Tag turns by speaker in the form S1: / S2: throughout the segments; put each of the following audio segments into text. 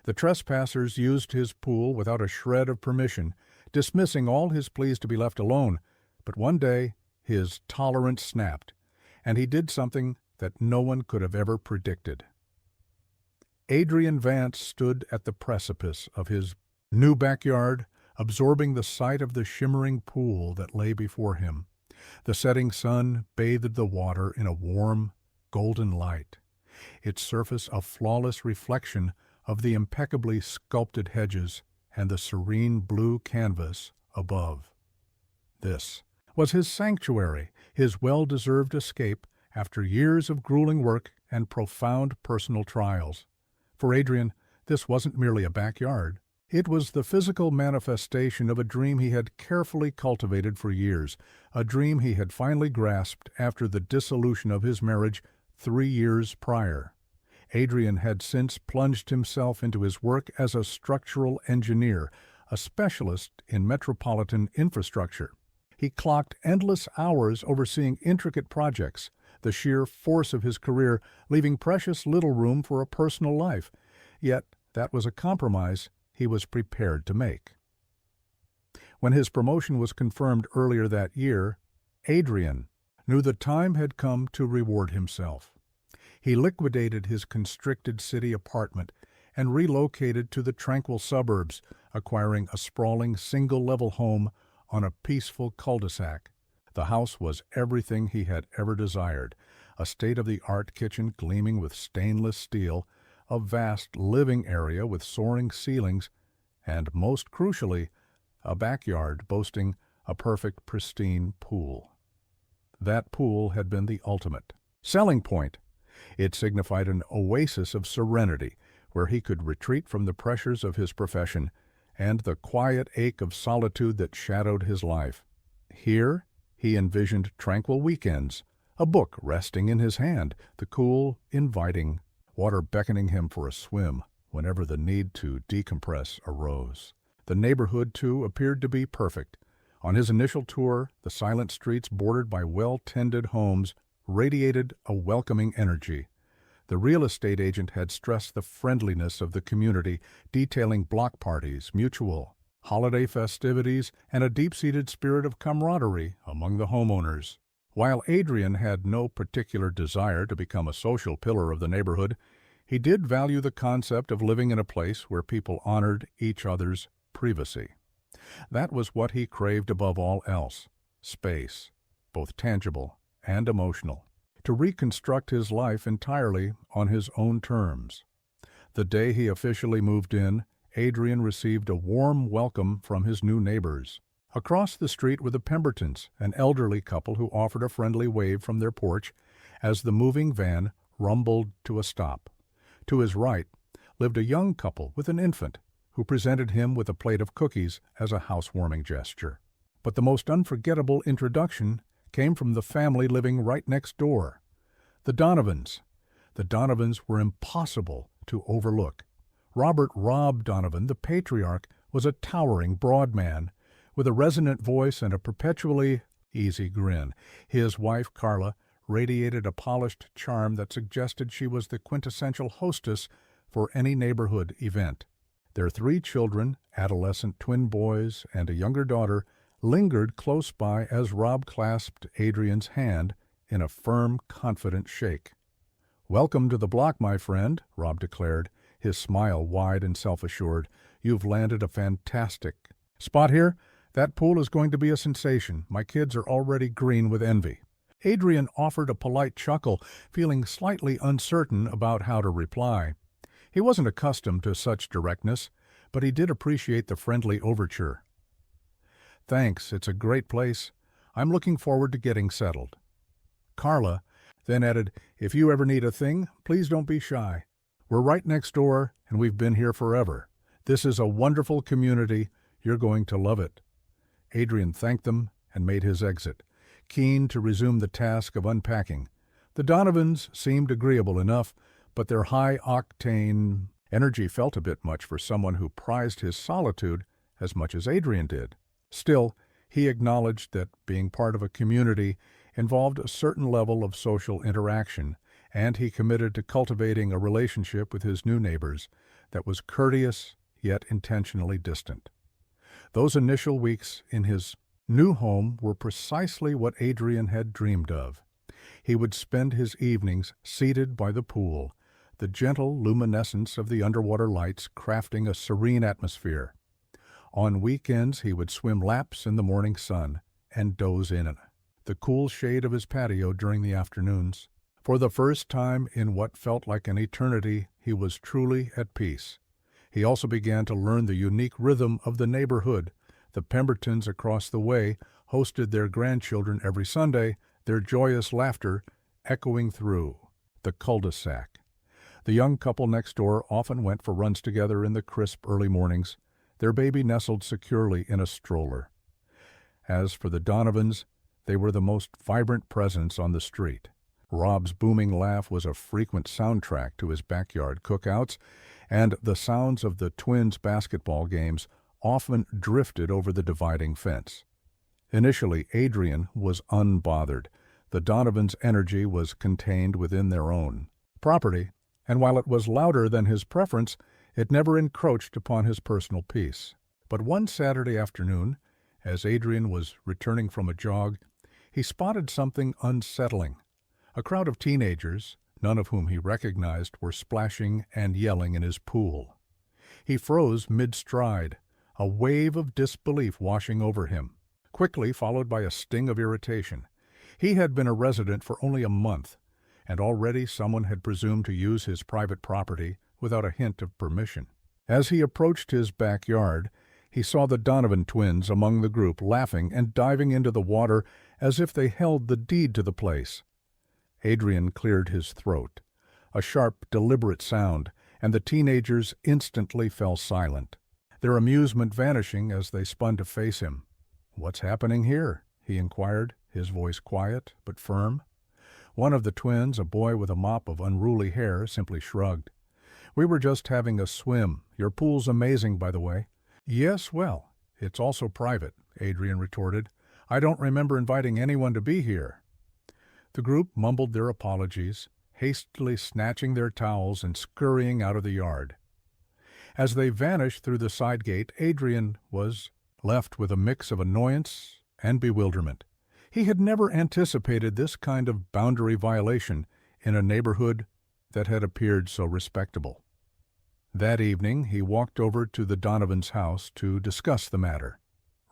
S1: The trespassers used his pool without a shred of permission, dismissing all his pleas to be left alone. But one day his tolerance snapped, and he did something that no one could have ever predicted. Adrian Vance stood at the precipice of his new backyard, absorbing the sight of the shimmering pool that lay before him. The setting sun bathed the water in a warm, golden light, its surface a flawless reflection of the impeccably sculpted hedges and the serene blue canvas above. This was his sanctuary, his well-deserved escape after years of grueling work and profound personal trials. For Adrian, this wasn't merely a backyard. It was the physical manifestation of a dream he had carefully cultivated for years, a dream he had finally grasped after the dissolution of his marriage 3 years prior. Adrian had since plunged himself into his work as a structural engineer, a specialist in metropolitan infrastructure. He clocked endless hours overseeing intricate projects, the sheer force of his career leaving precious little room for a personal life. Yet that was a compromise he was prepared to make. When his promotion was confirmed earlier that year, Adrian knew the time had come to reward himself. He liquidated his constricted city apartment and relocated to the tranquil suburbs, acquiring a sprawling single-level home on a peaceful cul-de-sac. The house was everything he had ever desired, a state-of-the-art kitchen gleaming with stainless steel, a vast living area with soaring ceilings, and, most crucially, a backyard boasting a perfect, pristine pool. That pool had been the ultimate selling point. It signified an oasis of serenity where he could retreat from the pressures of his profession and the quiet ache of solitude that shadowed his life. Here he envisioned tranquil weekends, a book resting in his hand, the cool, inviting water beckoning him for a swim whenever the need to decompress arose. The neighborhood, too, appeared to be perfect. On his initial tour, the silent streets bordered by well-tended homes radiated a welcoming energy. The real estate agent had stressed the friendliness of the community, detailing block parties, mutual holiday festivities, and a deep-seated spirit of camaraderie among the homeowners. While Adrian had no particular desire to become a social pillar of the neighborhood, he did value the concept of living in a place where people honored each other's privacy. That was what he craved above all else: space, both tangible and emotional, to reconstruct his life entirely on his own terms. The day he officially moved in, Adrian received a warm welcome from his new neighbors. Across the street were the Pembertons, an elderly couple who offered a friendly wave from their porch as the moving van rumbled to a stop. To his right lived a young couple with an infant, who presented him with a plate of cookies as a housewarming gesture. But the most unforgettable introduction came from the family living right next door, the Donovans. The Donovans were impossible to overlook. Robert "Rob" Donovan, the patriarch, was a towering, broad man with a resonant voice and a perpetually easy grin. His wife, Carla, radiated a polished charm that suggested she was the quintessential hostess for any neighborhood event. Their 3 children, adolescent twin boys and a younger daughter, lingered close by as Rob clasped Adrian's hand in a firm, confident shake. "Welcome to the block, my friend," Rob declared, his smile wide and self-assured. "You've landed a fantastic spot here. That pool is going to be a sensation. My kids are already green with envy." Adrian offered a polite chuckle, feeling slightly uncertain about how to reply. He wasn't accustomed to such directness, but he did appreciate the friendly overture. "Thanks, it's a great place. I'm looking forward to getting settled." Carla then added, "If you ever need a thing, please don't be shy. We're right next door, and we've been here forever. This is a wonderful community. You're going to love it." Adrian thanked them and made his exit, keen to resume the task of unpacking. The Donovans seemed agreeable enough, but their high-octane energy felt a bit much for someone who prized his solitude as much as Adrian did. Still, he acknowledged that being part of a community involved a certain level of social interaction, and he committed to cultivating a relationship with his new neighbors. that was courteous yet intentionally distant. Those initial weeks in his new home were precisely what Adrian had dreamed of. He would spend his evenings seated by the pool, the gentle luminescence of the underwater lights crafting a serene atmosphere. On weekends he would swim laps in the morning sun and doze in the cool shade of his patio during the afternoons. For the first time in what felt like an eternity, he was truly at peace. He also began to learn the unique rhythm of the neighborhood. The Pembertons across the way hosted their grandchildren every Sunday, their joyous laughter echoing through the cul-de-sac. The young couple next door often went for runs together in the crisp early mornings, their baby nestled securely in a stroller. As for the Donovans, they were the most vibrant presence on the street. Rob's booming laugh was a frequent soundtrack to his backyard cookouts, and the sounds of the twins' basketball games often drifted over the dividing fence. Initially, Adrian was unbothered. The Donovans' energy was contained within their own property, and while it was louder than his preference, it never encroached upon his personal peace. But one Saturday afternoon, as Adrian was returning from a jog, he spotted something unsettling. A crowd of teenagers, none of whom he recognized, were splashing and yelling in his pool. He froze mid-stride, a wave of disbelief washing over him, quickly followed by a sting of irritation. He had been a resident for only a month, and already someone had presumed to use his private property without a hint of permission. As he approached his backyard, he saw the Donovan twins among the group laughing and diving into the water as if they held the deed to the place. Adrian cleared his throat, a sharp, deliberate sound, and the teenagers instantly fell silent, their amusement vanishing as they spun to face him. "What's happening here?" he inquired, his voice quiet but firm. One of the twins, a boy with a mop of unruly hair, simply shrugged. "We were just having a swim. Your pool's amazing, by the way." "Yes, well, it's also private," Adrian retorted. "I don't remember inviting anyone to be here." The group mumbled their apologies, hastily snatching their towels and scurrying out of the yard. As they vanished through the side gate, Adrian was left with a mix of annoyance and bewilderment. He had never anticipated this kind of boundary violation in a neighborhood that had appeared so respectable. That evening he walked over to the Donovans' house to discuss the matter.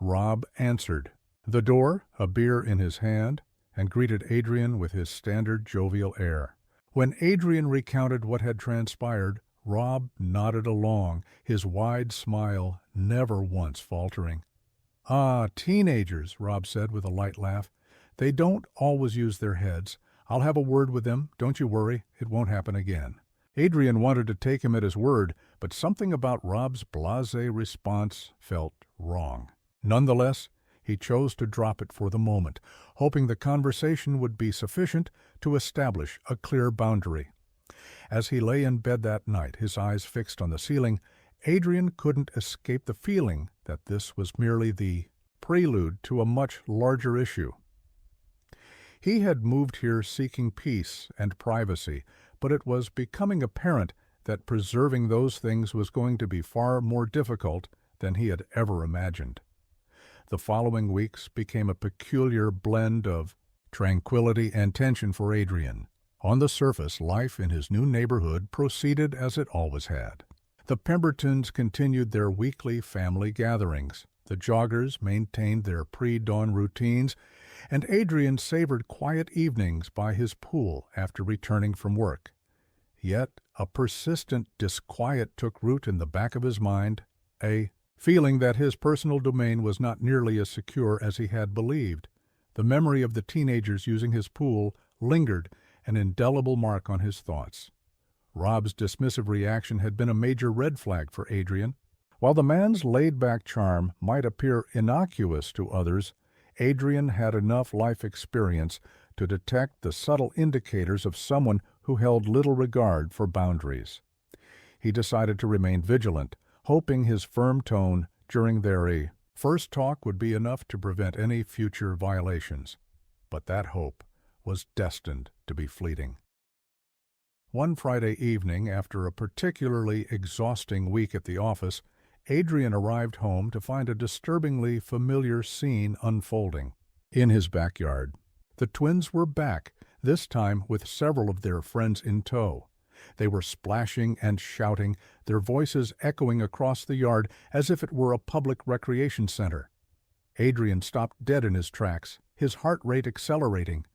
S1: Rob answered the door, a beer in his hand, and greeted Adrian with his standard jovial air. When Adrian recounted what had transpired, Rob nodded along, his wide smile never once faltering. "Ah, teenagers," Rob said with a light laugh. "They don't always use their heads. I'll have a word with them. Don't you worry. It won't happen again." Adrian wanted to take him at his word, but something about Rob's blasé response felt wrong. Nonetheless, he chose to drop it for the moment, hoping the conversation would be sufficient to establish a clear boundary. As he lay in bed that night, his eyes fixed on the ceiling, Adrian couldn't escape the feeling that this was merely the prelude to a much larger issue. He had moved here seeking peace and privacy, but it was becoming apparent that preserving those things was going to be far more difficult than he had ever imagined. The following weeks became a peculiar blend of tranquility and tension for Adrian. On the surface, life in his new neighborhood proceeded as it always had. The Pembertons continued their weekly family gatherings. The joggers maintained their pre-dawn routines, and Adrian savored quiet evenings by his pool after returning from work. Yet a persistent disquiet took root in the back of his mind, a feeling that his personal domain was not nearly as secure as he had believed. The memory of the teenagers using his pool lingered, an indelible mark on his thoughts. Rob's dismissive reaction had been a major red flag for Adrian. While the man's laid-back charm might appear innocuous to others, Adrian had enough life experience to detect the subtle indicators of someone who held little regard for boundaries. He decided to remain vigilant, hoping his firm tone during their first talk would be enough to prevent any future violations. But that hope was destined to be fleeting. One Friday evening, after a particularly exhausting week at the office, Adrian arrived home to find a disturbingly familiar scene unfolding. In his backyard, the twins were back, this time with several of their friends in tow. They were splashing and shouting, their voices echoing across the yard as if it were a public recreation center. Adrian stopped dead in his tracks, his heart rate accelerating.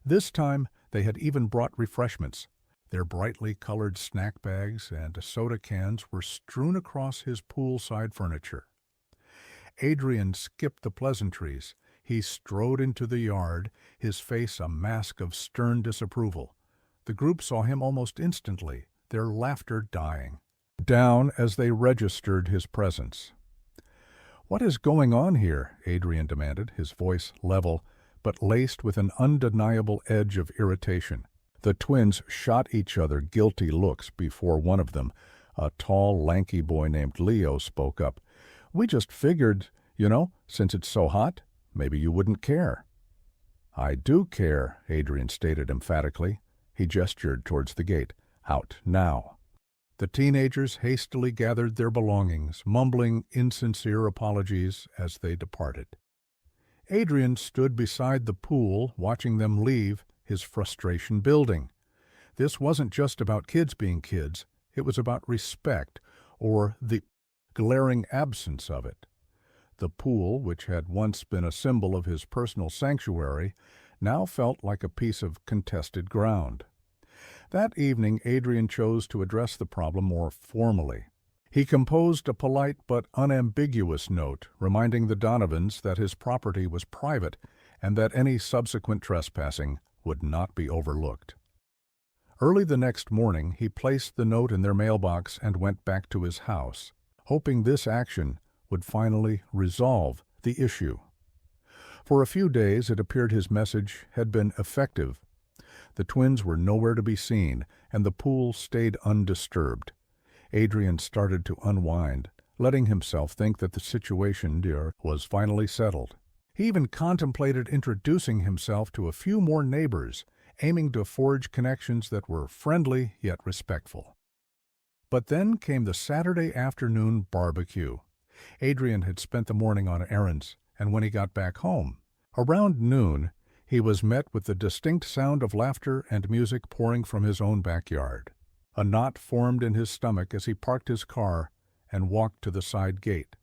S1: This time they had even brought refreshments. Their brightly colored snack bags and soda cans were strewn across his poolside furniture. Adrian skipped the pleasantries. He strode into the yard, his face a mask of stern disapproval. The group saw him almost instantly, their laughter dying down as they registered his presence. "What is going on here?" Adrian demanded, his voice level, but laced with an undeniable edge of irritation. The twins shot each other guilty looks before one of them, a tall, lanky boy named Leo, spoke up. "We just figured, since it's so hot, maybe you wouldn't care." "I do care," Adrian stated emphatically. He gestured towards the gate. "Out, now." The teenagers hastily gathered their belongings, mumbling insincere apologies as they departed. Adrian stood beside the pool, watching them leave, his frustration building. This wasn't just about kids being kids. It was about respect, or the glaring absence of it. The pool, which had once been a symbol of his personal sanctuary, now felt like a piece of contested ground. That evening Adrian chose to address the problem more formally. He composed a polite but unambiguous note, reminding the Donovans that his property was private and that any subsequent trespassing would not be overlooked. Early the next morning he placed the note in their mailbox and went back to his house, hoping this action would finally resolve the issue. For a few days it appeared his message had been effective. The twins were nowhere to be seen, and the pool stayed undisturbed. Adrian started to unwind, letting himself think that the situation was finally settled. He even contemplated introducing himself to a few more neighbors, aiming to forge connections that were friendly yet respectful. But then came the Saturday afternoon barbecue. Adrian had spent the morning on errands, and when he got back home, around noon, he was met with the distinct sound of laughter and music pouring from his own backyard. A knot formed in his stomach as he parked his car and walked to the side gate.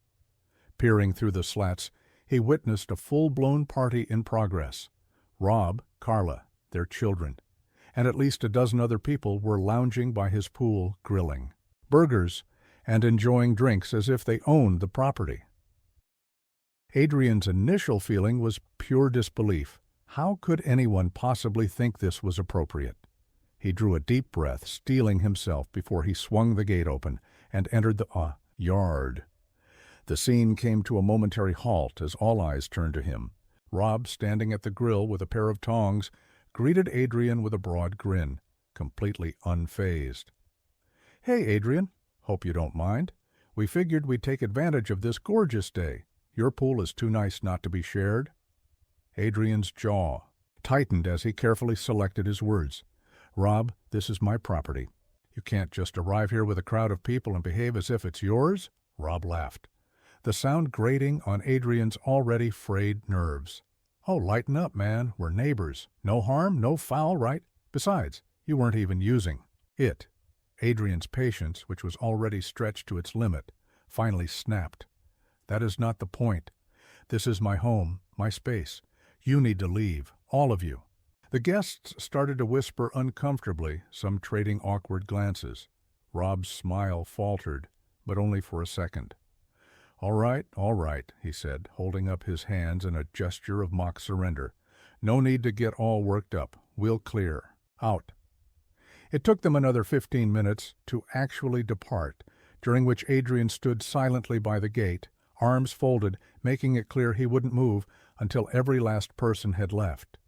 S1: Peering through the slats, he witnessed a full-blown party in progress. Rob, Carla, their children, and at least a dozen other people were lounging by his pool, grilling burgers and enjoying drinks as if they owned the property. Adrian's initial feeling was pure disbelief. How could anyone possibly think this was appropriate? He drew a deep breath, steeling himself before he swung the gate open and entered the yard. The scene came to a momentary halt as all eyes turned to him. Rob, standing at the grill with a pair of tongs, greeted Adrian with a broad grin, completely unfazed. "Hey, Adrian. Hope you don't mind. We figured we'd take advantage of this gorgeous day. Your pool is too nice not to be shared." Adrian's jaw tightened as he carefully selected his words. "Rob, this is my property. You can't just arrive here with a crowd of people and behave as if it's yours." Rob laughed, the sound grating on Adrian's already frayed nerves. "Oh, lighten up, man. We're neighbors. No harm, no foul, right? Besides, you weren't even using it." Adrian's patience, which was already stretched to its limit, finally snapped. "That is not the point. This is my home, my space. You need to leave, all of you." The guests started to whisper uncomfortably, some trading awkward glances. Rob's smile faltered, but only for a second. All right, he said, holding up his hands in a gesture of mock surrender. "No need to get all worked up. We'll clear. Out." It took them another 15 minutes to actually depart, during which Adrian stood silently by the gate, arms folded, making it clear he wouldn't move until every last person had left.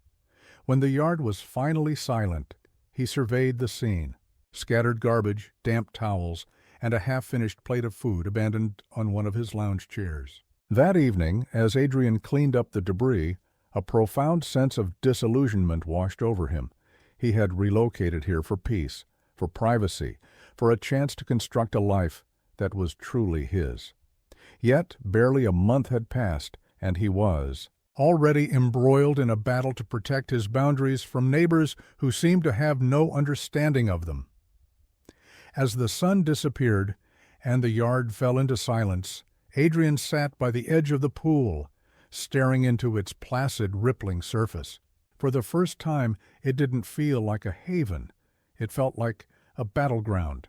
S1: When the yard was finally silent, he surveyed the scene. Scattered garbage, damp towels, and a half-finished plate of food abandoned on one of his lounge chairs. That evening, as Adrian cleaned up the debris, a profound sense of disillusionment washed over him. He had relocated here for peace, for privacy, for a chance to construct a life that was truly his. Yet barely a month had passed, and he was already embroiled in a battle to protect his boundaries from neighbors who seemed to have no understanding of them. As the sun disappeared and the yard fell into silence, Adrian sat by the edge of the pool, staring into its placid, rippling surface. For the first time, it didn't feel like a haven. It felt like a battleground,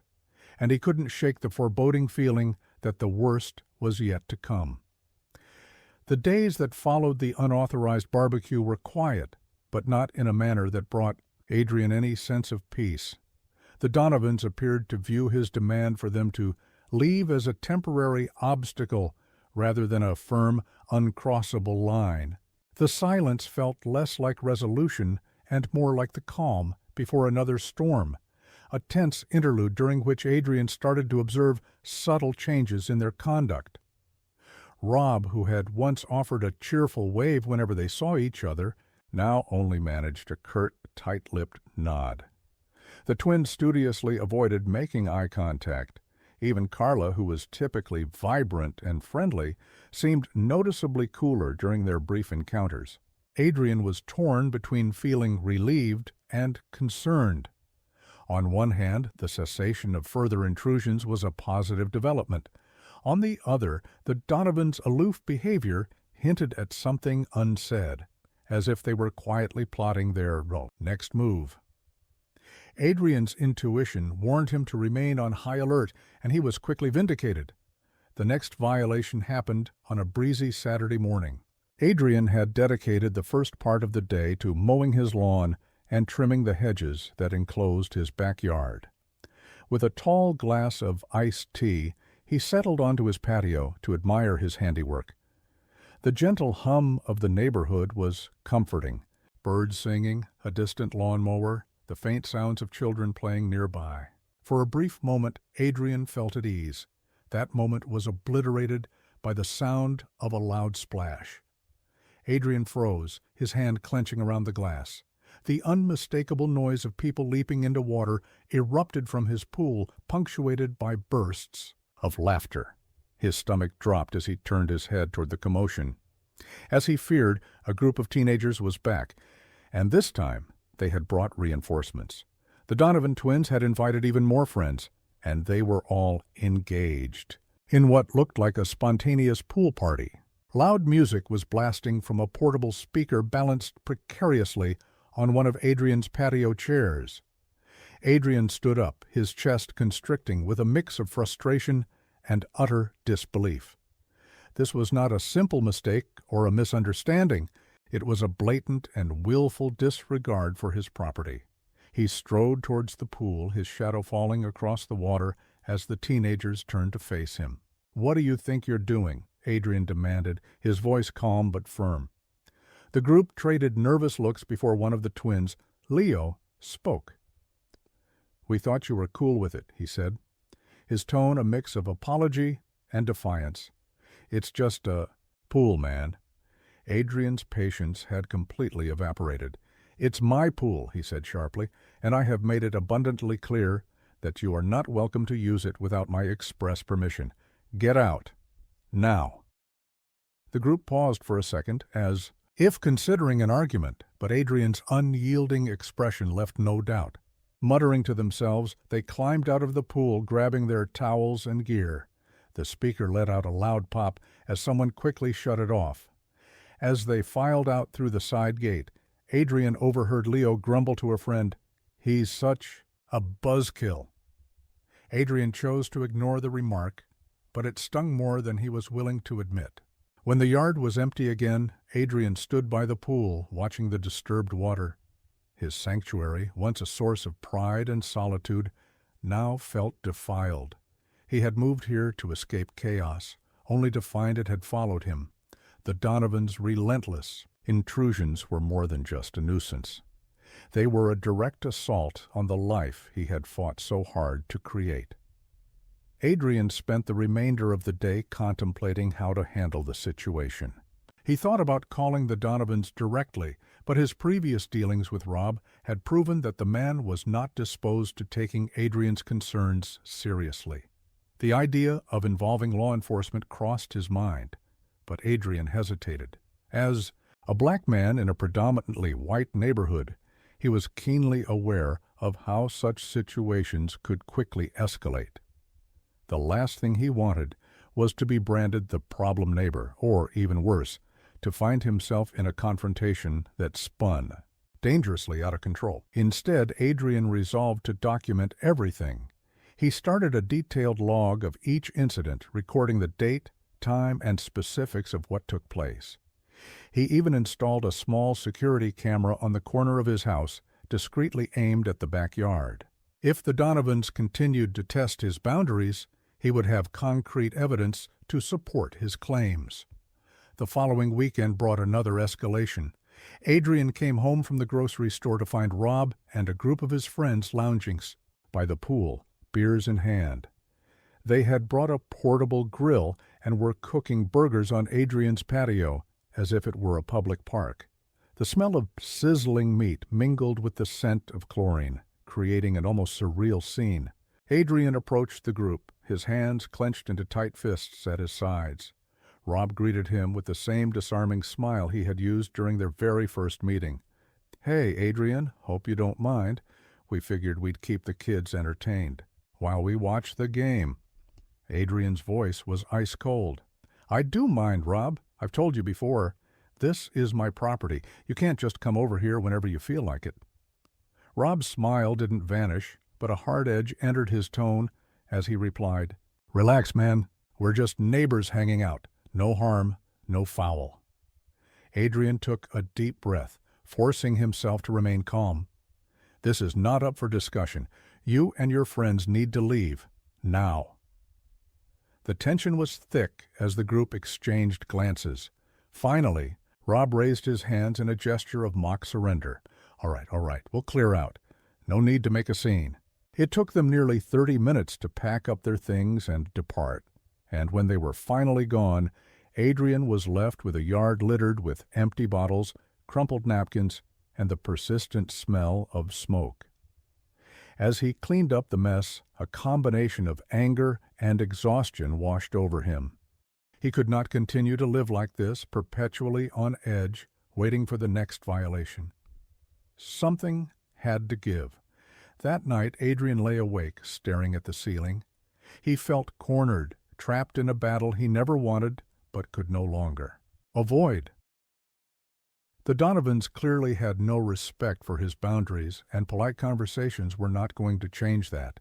S1: and he couldn't shake the foreboding feeling that the worst was yet to come. The days that followed the unauthorized barbecue were quiet, but not in a manner that brought Adrian any sense of peace. The Donovans appeared to view his demand for them to leave as a temporary obstacle rather than a firm, uncrossable line. The silence felt less like resolution and more like the calm before another storm, a tense interlude during which Adrian started to observe subtle changes in their conduct. Rob, who had once offered a cheerful wave whenever they saw each other, now only managed a curt, tight-lipped nod. The twins studiously avoided making eye contact. Even Carla, who was typically vibrant and friendly, seemed noticeably cooler during their brief encounters. Adrian was torn between feeling relieved and concerned. On one hand, the cessation of further intrusions was a positive development. On the other, the Donovans' aloof behavior hinted at something unsaid, as if they were quietly plotting their next move. Adrian's intuition warned him to remain on high alert, and he was quickly vindicated. The next violation happened on a breezy Saturday morning. Adrian had dedicated the first part of the day to mowing his lawn and trimming the hedges that enclosed his backyard. With a tall glass of iced tea, he settled onto his patio to admire his handiwork. The gentle hum of the neighborhood was comforting. Birds singing, a distant lawnmower, the faint sounds of children playing nearby. For a brief moment, Adrian felt at ease. That moment was obliterated by the sound of a loud splash. Adrian froze, his hand clenching around the glass. The unmistakable noise of people leaping into water erupted from his pool, punctuated by bursts of laughter. His stomach dropped as he turned his head toward the commotion. As he feared, a group of teenagers was back, and this time they had brought reinforcements. The Donovan twins had invited even more friends, and they were all engaged in what looked like a spontaneous pool party. Loud music was blasting from a portable speaker balanced precariously on one of Adrian's patio chairs. Adrian stood up, his chest constricting with a mix of frustration and utter disbelief. This was not a simple mistake or a misunderstanding. It was a blatant and willful disregard for his property. He strode towards the pool, his shadow falling across the water as the teenagers turned to face him. "What do you think you're doing?" Adrian demanded, his voice calm but firm. The group traded nervous looks before one of the twins, Leo, spoke. "We thought you were cool with it," he said, his tone a mix of apology and defiance. "It's just a pool, man." Adrian's patience had completely evaporated. "It's my pool," he said sharply, "and I have made it abundantly clear that you are not welcome to use it without my express permission. Get out. Now." The group paused for a second, as if considering an argument, but Adrian's unyielding expression left no doubt. Muttering to themselves, they climbed out of the pool, grabbing their towels and gear. The speaker let out a loud pop as someone quickly shut it off. As they filed out through the side gate, Adrian overheard Leo grumble to a friend, "He's such a buzzkill." Adrian chose to ignore the remark, but it stung more than he was willing to admit. When the yard was empty again, Adrian stood by the pool, watching the disturbed water. His sanctuary, once a source of pride and solitude, now felt defiled. He had moved here to escape chaos, only to find it had followed him. The Donovans' relentless intrusions were more than just a nuisance. They were a direct assault on the life he had fought so hard to create. Adrian spent the remainder of the day contemplating how to handle the situation. He thought about calling the Donovans directly, but his previous dealings with Rob had proven that the man was not disposed to taking Adrian's concerns seriously. The idea of involving law enforcement crossed his mind, but Adrian hesitated. As a black man in a predominantly white neighborhood, he was keenly aware of how such situations could quickly escalate. The last thing he wanted was to be branded the problem neighbor, or, even worse, to find himself in a confrontation that spun dangerously out of control. Instead, Adrian resolved to document everything. He started a detailed log of each incident, recording the date, time, and specifics of what took place. He even installed a small security camera on the corner of his house, discreetly aimed at the backyard. If the Donovans continued to test his boundaries, he would have concrete evidence to support his claims. The following weekend brought another escalation. Adrian came home from the grocery store to find Rob and a group of his friends lounging by the pool, beers in hand. They had brought a portable grill and were cooking burgers on Adrian's patio, as if it were a public park. The smell of sizzling meat mingled with the scent of chlorine, creating an almost surreal scene. Adrian approached the group, his hands clenched into tight fists at his sides. Rob greeted him with the same disarming smile he had used during their very first meeting. "Hey, Adrian, hope you don't mind. We figured we'd keep the kids entertained while we watch the game." Adrian's voice was ice cold. "I do mind, Rob. I've told you before. This is my property. You can't just come over here whenever you feel like it." Rob's smile didn't vanish, but a hard edge entered his tone as he replied, "Relax, man. We're just neighbors hanging out. No harm, no foul." Adrian took a deep breath, forcing himself to remain calm. "This is not up for discussion. You and your friends need to leave, now." The tension was thick as the group exchanged glances. Finally, Rob raised his hands in a gesture of mock surrender. All right, we'll clear out. No need to make a scene." It took them nearly 30 minutes to pack up their things and depart, and when they were finally gone, Adrian was left with a yard littered with empty bottles, crumpled napkins, and the persistent smell of smoke. As he cleaned up the mess, a combination of anger and exhaustion washed over him. He could not continue to live like this, perpetually on edge, waiting for the next violation. Something had to give. That night, Adrian lay awake, staring at the ceiling. He felt cornered, trapped in a battle he never wanted but could no longer avoid. The Donovans clearly had no respect for his boundaries, and polite conversations were not going to change that.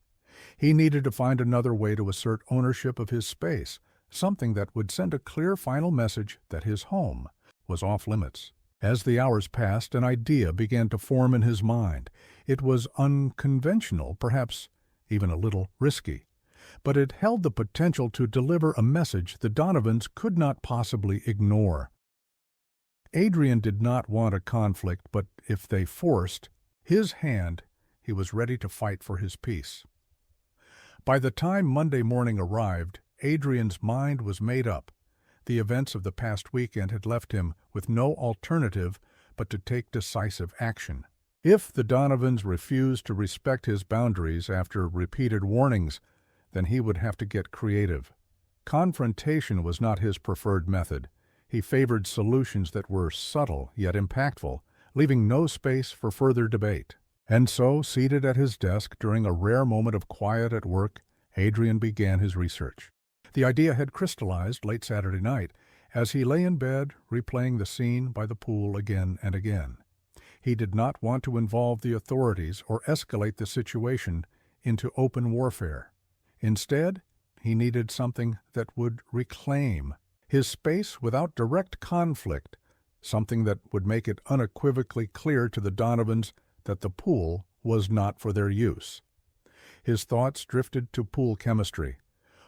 S1: He needed to find another way to assert ownership of his space, something that would send a clear final message that his home was off limits. As the hours passed, an idea began to form in his mind. It was unconventional, perhaps even a little risky, but it held the potential to deliver a message the Donovans could not possibly ignore. Adrian did not want a conflict, but if they forced his hand, he was ready to fight for his peace. By the time Monday morning arrived, Adrian's mind was made up. The events of the past weekend had left him with no alternative but to take decisive action. If the Donovans refused to respect his boundaries after repeated warnings, then he would have to get creative. Confrontation was not his preferred method. He favored solutions that were subtle yet impactful, leaving no space for further debate. And so, seated at his desk during a rare moment of quiet at work, Adrian began his research. The idea had crystallized late Saturday night as he lay in bed, replaying the scene by the pool again and again. He did not want to involve the authorities or escalate the situation into open warfare. Instead, he needed something that would reclaim his space without direct conflict, something that would make it unequivocally clear to the Donovans that the pool was not for their use. His thoughts drifted to pool chemistry.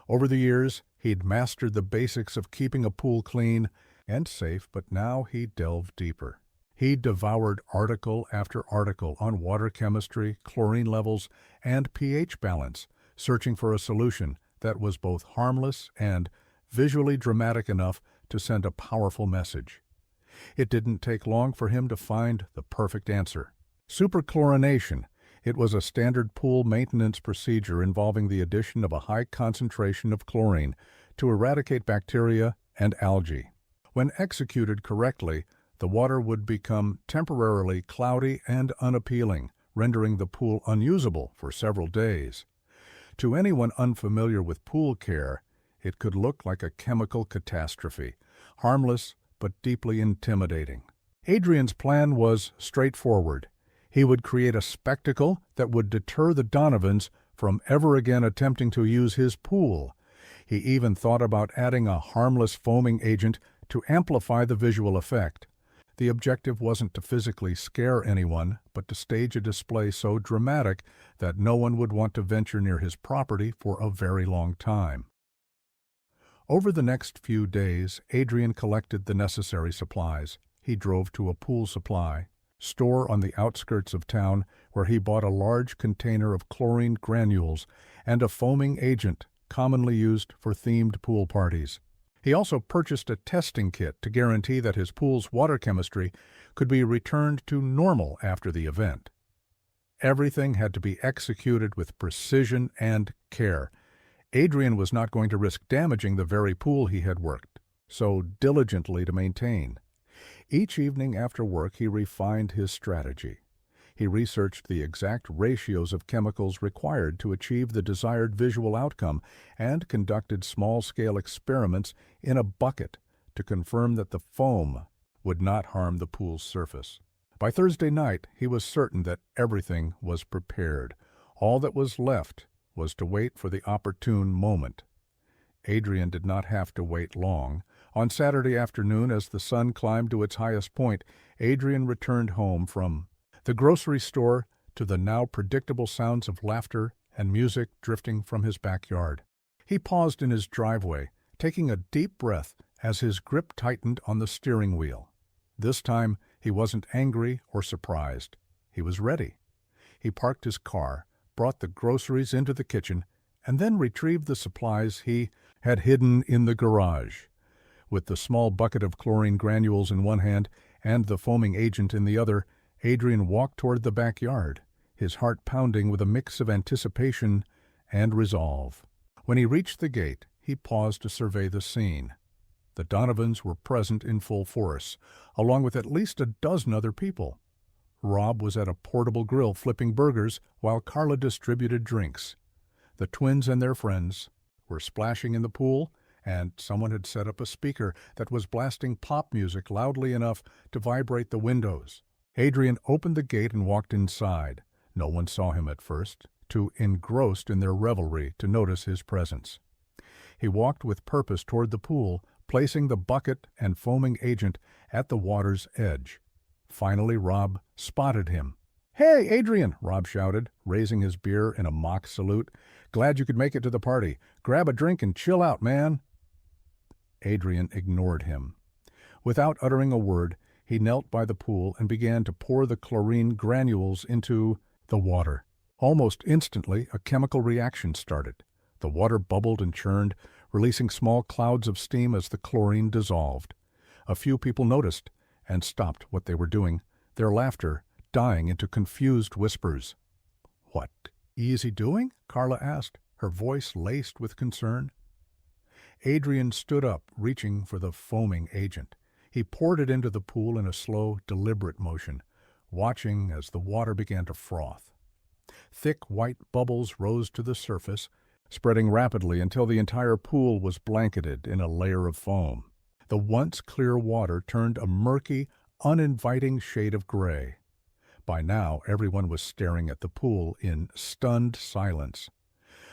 S1: Over the years, he'd mastered the basics of keeping a pool clean and safe, but now he delved deeper. He devoured article after article on water chemistry, chlorine levels, and pH balance, searching for a solution that was both harmless and visually dramatic enough to send a powerful message. It didn't take long for him to find the perfect answer. Superchlorination. It was a standard pool maintenance procedure involving the addition of a high concentration of chlorine to eradicate bacteria and algae. When executed correctly, the water would become temporarily cloudy and unappealing, rendering the pool unusable for several days. To anyone unfamiliar with pool care, it could look like a chemical catastrophe, harmless but deeply intimidating. Adrian's plan was straightforward. He would create a spectacle that would deter the Donovans from ever again attempting to use his pool. He even thought about adding a harmless foaming agent to amplify the visual effect. The objective wasn't to physically scare anyone, but to stage a display so dramatic that no one would want to venture near his property for a very long time. Over the next few days, Adrian collected the necessary supplies. He drove to a pool supply store on the outskirts of town, where he bought a large container of chlorine granules and a foaming agent commonly used for themed pool parties. He also purchased a testing kit to guarantee that his pool's water chemistry could be returned to normal after the event. Everything had to be executed with precision and care. Adrian was not going to risk damaging the very pool he had worked so diligently to maintain. Each evening after work, he refined his strategy. He researched the exact ratios of chemicals required to achieve the desired visual outcome and conducted small-scale experiments in a bucket to confirm that the foam would not harm the pool's surface. By Thursday night, he was certain that everything was prepared. All that was left was to wait for the opportune moment. Adrian did not have to wait long. On Saturday afternoon, as the sun climbed to its highest point, Adrian returned home from the grocery store to the now predictable sounds of laughter and music drifting from his backyard. He paused in his driveway, taking a deep breath as his grip tightened on the steering wheel. This time, he wasn't angry or surprised. He was ready. He parked his car, brought the groceries into the kitchen, and then retrieved the supplies he had hidden in the garage. With the small bucket of chlorine granules in one hand and the foaming agent in the other, Adrian walked toward the backyard, his heart pounding with a mix of anticipation and resolve. When he reached the gate, he paused to survey the scene. The Donovans were present in full force, along with at least a dozen other people. Rob was at a portable grill flipping burgers while Carla distributed drinks. The twins and their friends were splashing in the pool, and someone had set up a speaker that was blasting pop music loudly enough to vibrate the windows. Adrian opened the gate and walked inside. No one saw him at first, too engrossed in their revelry to notice his presence. He walked with purpose toward the pool, placing the bucket and foaming agent at the water's edge. Finally, Rob spotted him. "Hey, Adrian!" Rob shouted, raising his beer in a mock salute. "Glad you could make it to the party. Grab a drink and chill out, man." Adrian ignored him. Without uttering a word, he knelt by the pool and began to pour the chlorine granules into the water. Almost instantly, a chemical reaction started. The water bubbled and churned, releasing small clouds of steam as the chlorine dissolved. A few people noticed and stopped what they were doing, their laughter dying into confused whispers. "What is he doing?" Carla asked, her voice laced with concern. Adrian stood up, reaching for the foaming agent. He poured it into the pool in a slow, deliberate motion, watching as the water began to froth. Thick white bubbles rose to the surface, spreading rapidly until the entire pool was blanketed in a layer of foam. The once clear water turned a murky, uninviting shade of gray. By now, everyone was staring at the pool in stunned silence.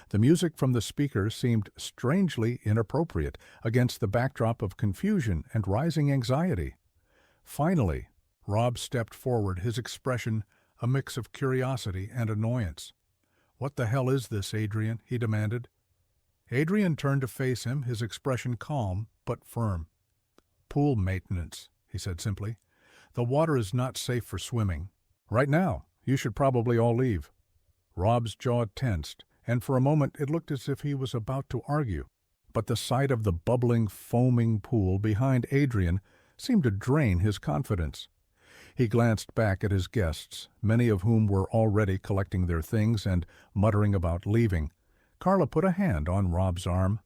S1: The music from the speaker seemed strangely inappropriate against the backdrop of confusion and rising anxiety. Finally, Rob stepped forward, his expression a mix of curiosity and annoyance. "What the hell is this, Adrian?" he demanded. Adrian turned to face him, his expression calm but firm. "Pool maintenance," he said simply. "The water is not safe for swimming. Right now, you should probably all leave." Rob's jaw tensed, and for a moment it looked as if he was about to argue. But the sight of the bubbling, foaming pool behind Adrian seemed to drain his confidence. He glanced back at his guests, many of whom were already collecting their things and muttering about leaving. Carla put a hand on Rob's arm.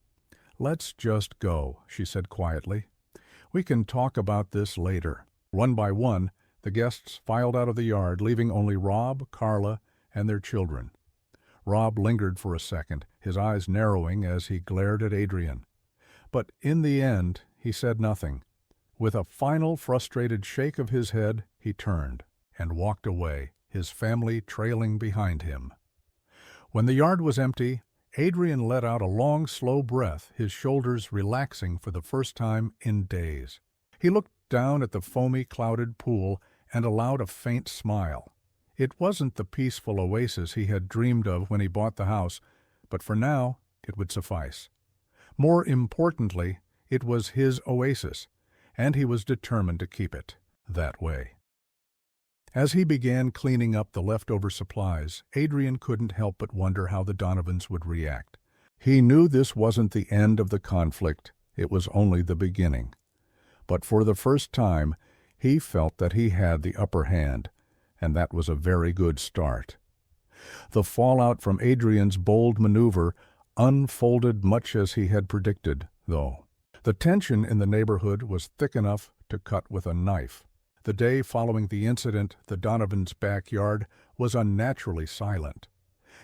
S1: "Let's just go," she said quietly. "We can talk about this later." One by one, the guests filed out of the yard, leaving only Rob, Carla, and their children. Rob lingered for a second, his eyes narrowing as he glared at Adrian. But in the end, he said nothing. With a final frustrated shake of his head, he turned and walked away, his family trailing behind him. When the yard was empty, Adrian let out a long, slow breath, his shoulders relaxing for the first time in days. He looked down at the foamy, clouded pool and allowed a faint smile. It wasn't the peaceful oasis he had dreamed of when he bought the house, but for now it would suffice. More importantly, it was his oasis, and he was determined to keep it that way. As he began cleaning up the leftover supplies, Adrian couldn't help but wonder how the Donovans would react. He knew this wasn't the end of the conflict, it was only the beginning. But for the first time, he felt that he had the upper hand, and that was a very good start. The fallout from Adrian's bold maneuver unfolded much as he had predicted, though. The tension in the neighborhood was thick enough to cut with a knife. The day following the incident, the Donovans' backyard was unnaturally silent.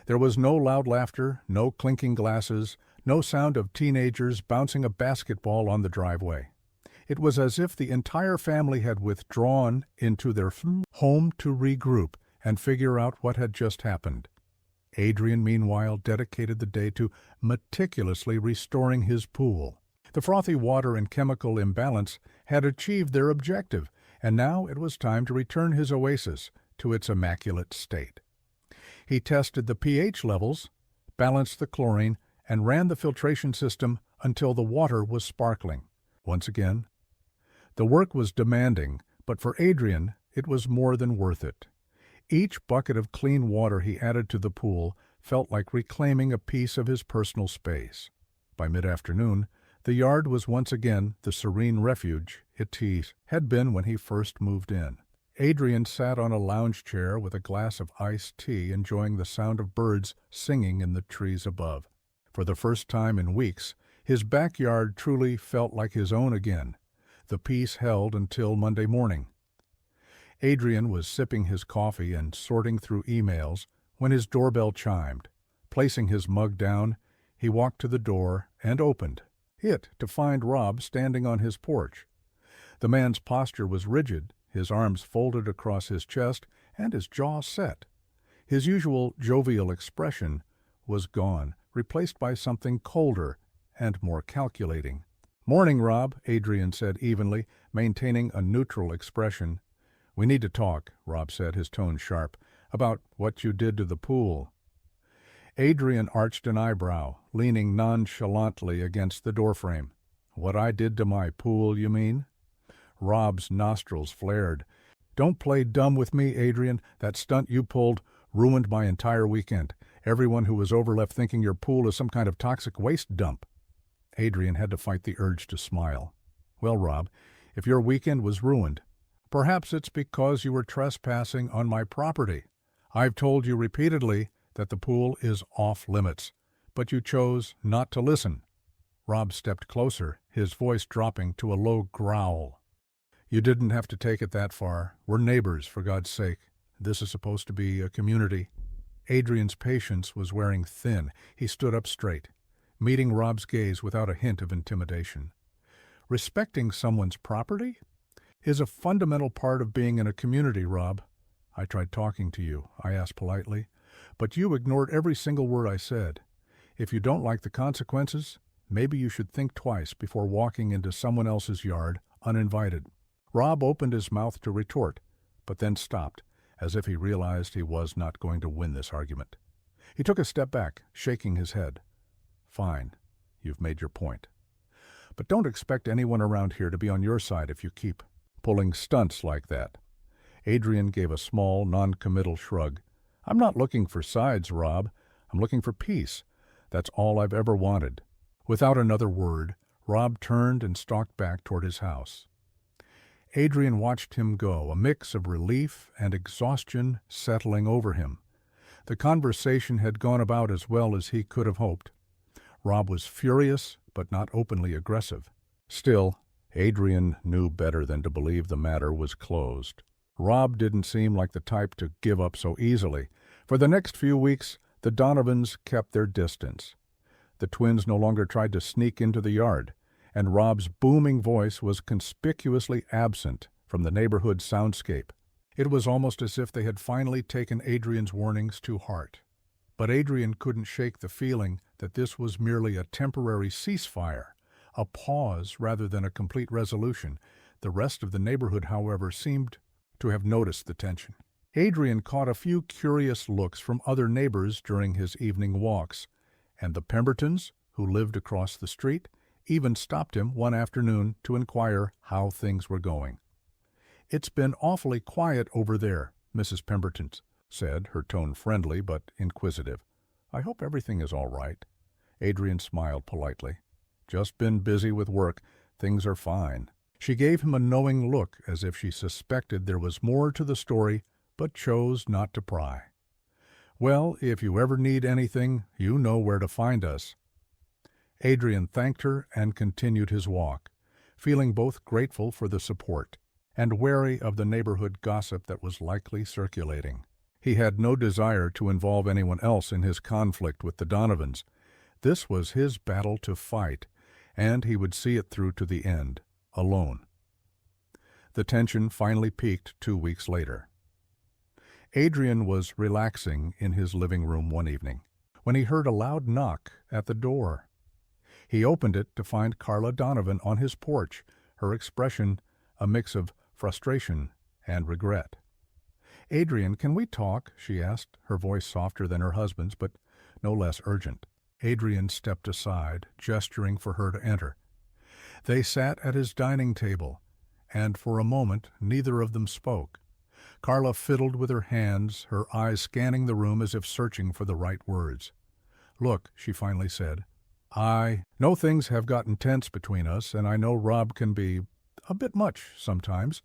S1: There was no loud laughter, no clinking glasses, no sound of teenagers bouncing a basketball on the driveway. It was as if the entire family had withdrawn into their home to regroup and figure out what had just happened. Adrian, meanwhile, dedicated the day to meticulously restoring his pool. The frothy water and chemical imbalance had achieved their objective, and now it was time to return his oasis to its immaculate state. He tested the pH levels, balanced the chlorine, and ran the filtration system until the water was sparkling. Once again, the work was demanding, but for Adrian it was more than worth it. Each bucket of clean water he added to the pool felt like reclaiming a piece of his personal space. By mid-afternoon, the yard was once again the serene refuge it had been when he first moved in. Adrian sat on a lounge chair with a glass of iced tea, enjoying the sound of birds singing in the trees above. For the first time in weeks, his backyard truly felt like his own again. The peace held until Monday morning. Adrian was sipping his coffee and sorting through emails when his doorbell chimed. Placing his mug down, he walked to the door and opened it to find Rob standing on his porch. The man's posture was rigid, his arms folded across his chest and his jaw set. His usual jovial expression was gone, replaced by something colder and more calculating. "Morning, Rob," Adrian said evenly, maintaining a neutral expression. "We need to talk," Rob said, his tone sharp, "about what you did to the pool." Adrian arched an eyebrow, leaning nonchalantly against the doorframe. "What I did to my pool, you mean?" Rob's nostrils flared. "Don't play dumb with me, Adrian. That stunt you pulled ruined my entire weekend. Everyone who was over left thinking your pool is some kind of toxic waste dump." Adrian had to fight the urge to smile. "Well, Rob, if your weekend was ruined, perhaps it's because you were trespassing on my property. I've told you repeatedly that the pool is off limits, but you chose not to listen." Rob stepped closer, his voice dropping to a low growl. "You didn't have to take it that far. We're neighbors, for God's sake. This is supposed to be a community." Adrian's patience was wearing thin. He stood up straight, meeting Rob's gaze without a hint of intimidation. "Respecting someone's property is a fundamental part of being in a community, Rob. I tried talking to you," I asked politely, "but you ignored every single word I said. If you don't like the consequences, maybe you should think twice before walking into someone else's yard uninvited." Rob opened his mouth to retort, but then stopped, as if he realized he was not going to win this argument. He took a step back, shaking his head. "Fine, you've made your point. But don't expect anyone around here to be on your side if you keep pulling stunts like that." Adrian gave a small, non-committal shrug. "I'm not looking for sides, Rob. I'm looking for peace. That's all I've ever wanted." Without another word, Rob turned and stalked back toward his house. Adrian watched him go, a mix of relief and exhaustion settling over him. The conversation had gone about as well as he could have hoped. Rob was furious, but not openly aggressive. Still, Adrian knew better than to believe the matter was closed. Rob didn't seem like the type to give up so easily. For the next few weeks, the Donovans kept their distance. The twins no longer tried to sneak into the yard, and Rob's booming voice was conspicuously absent from the neighborhood soundscape. It was almost as if they had finally taken Adrian's warnings to heart. But Adrian couldn't shake the feeling that this was merely a temporary ceasefire, a pause rather than a complete resolution. The rest of the neighborhood, however, seemed to have noticed the tension. Adrian caught a few curious looks from other neighbors during his evening walks, and the Pembertons, who lived across the street, even stopped him one afternoon to inquire how things were going. "It's been awfully quiet over there," Mrs. Pemberton said, her tone friendly but inquisitive. "I hope everything is all right." Adrian smiled politely. "Just been busy with work. Things are fine." She gave him a knowing look, as if she suspected there was more to the story, but chose not to pry. "Well, if you ever need anything, you know where to find us." Adrian thanked her and continued his walk, feeling both grateful for the support and wary of the neighborhood gossip that was likely circulating. He had no desire to involve anyone else in his conflict with the Donovans. This was his battle to fight, and he would see it through to the end, alone. The tension finally peaked 2 weeks later. Adrian was relaxing in his living room one evening when he heard a loud knock at the door. He opened it to find Carla Donovan on his porch, her expression a mix of frustration and regret. "Adrian, can we talk?" she asked, her voice softer than her husband's, but no less urgent. Adrian stepped aside, gesturing for her to enter. They sat at his dining table, and for a moment neither of them spoke. Carla fiddled with her hands, her eyes scanning the room as if searching for the right words. "Look," she finally said, "I know things have gotten tense between us, and I know Rob can be a bit much sometimes.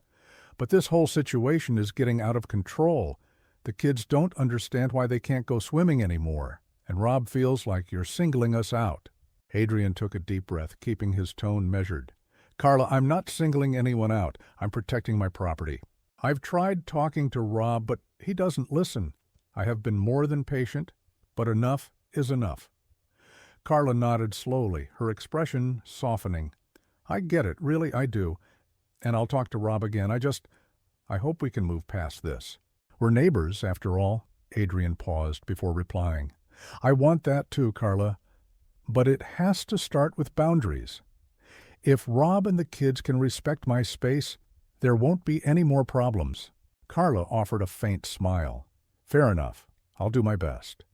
S1: But this whole situation is getting out of control. The kids don't understand why they can't go swimming anymore, and Rob feels like you're singling us out." Adrian took a deep breath, keeping his tone measured. "Carla, I'm not singling anyone out. I'm protecting my property. I've tried talking to Rob, but he doesn't listen. I have been more than patient, but enough is enough." Carla nodded slowly, her expression softening. "I get it, really I do. And I'll talk to Rob again. I hope we can move past this. We're neighbors, after all." Adrian paused before replying. "I want that too, Carla. But it has to start with boundaries. If Rob and the kids can respect my space, there won't be any more problems." Carla offered a faint smile. "Fair enough. I'll do my best."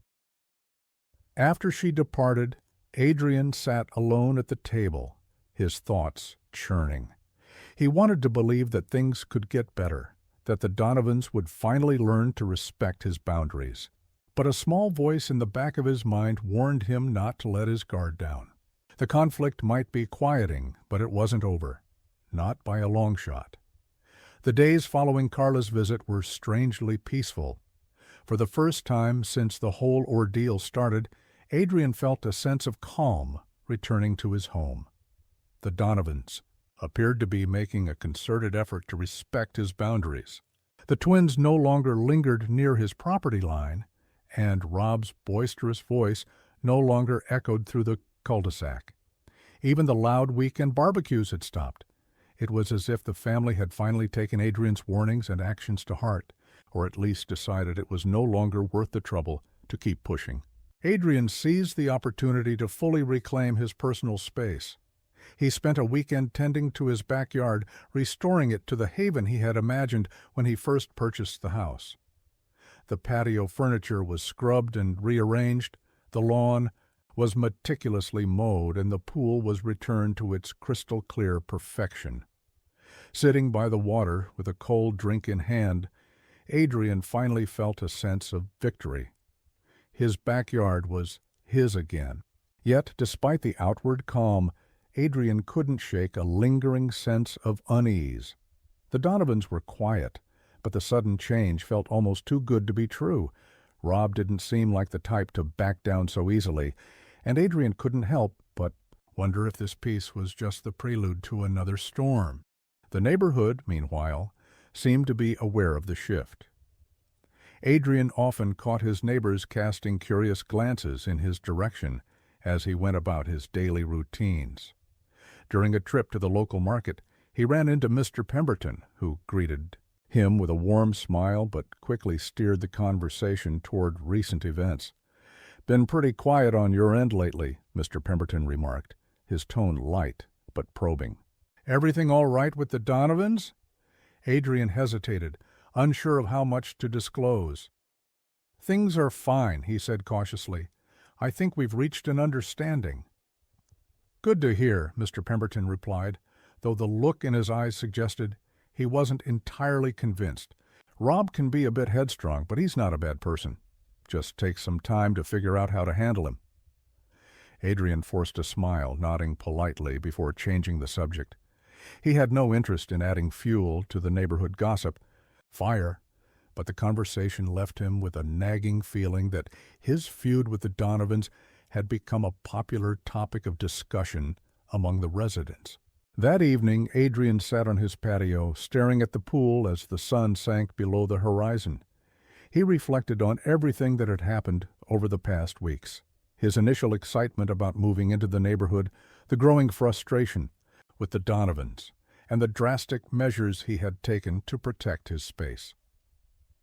S1: After she departed, Adrian sat alone at the table, his thoughts churning. He wanted to believe that things could get better, that the Donovans would finally learn to respect his boundaries. But a small voice in the back of his mind warned him not to let his guard down. The conflict might be quieting, but it wasn't over. Not by a long shot. The days following Carla's visit were strangely peaceful. For the first time since the whole ordeal started, Adrian felt a sense of calm returning to his home. The Donovans appeared to be making a concerted effort to respect his boundaries. The twins no longer lingered near his property line, and Rob's boisterous voice no longer echoed through the cul-de-sac. Even the loud weekend barbecues had stopped. It was as if the family had finally taken Adrian's warnings and actions to heart, or at least decided it was no longer worth the trouble to keep pushing. Adrian seized the opportunity to fully reclaim his personal space. He spent a weekend tending to his backyard, restoring it to the haven he had imagined when he first purchased the house. The patio furniture was scrubbed and rearranged, the lawn was meticulously mowed, and the pool was returned to its crystal-clear perfection. Sitting by the water with a cold drink in hand, Adrian finally felt a sense of victory. His backyard was his again. Yet, despite the outward calm, Adrian couldn't shake a lingering sense of unease. The Donovans were quiet, but the sudden change felt almost too good to be true. Rob didn't seem like the type to back down so easily, and Adrian couldn't help but wonder if this peace was just the prelude to another storm. The neighborhood, meanwhile, seemed to be aware of the shift. Adrian often caught his neighbors casting curious glances in his direction as he went about his daily routines. During a trip to the local market, he ran into Mr. Pemberton, who greeted him with a warm smile but quickly steered the conversation toward recent events. "Been pretty quiet on your end lately," Mr. Pemberton remarked, his tone light but probing. "Everything all right with the Donovans?" Adrian hesitated, unsure of how much to disclose. "Things are fine," he said cautiously. "I think we've reached an understanding." "Good to hear," Mr. Pemberton replied, though the look in his eyes suggested he wasn't entirely convinced. "Rob can be a bit headstrong, but he's not a bad person. Just takes some time to figure out how to handle him." Adrian forced a smile, nodding politely before changing the subject. He had no interest in adding fuel to the neighborhood gossip, fire, but the conversation left him with a nagging feeling that his feud with the Donovans had become a popular topic of discussion among the residents. That evening, Adrian sat on his patio, staring at the pool as the sun sank below the horizon. He reflected on everything that had happened over the past weeks. His initial excitement about moving into the neighborhood, the growing frustration with the Donovans, and the drastic measures he had taken to protect his space.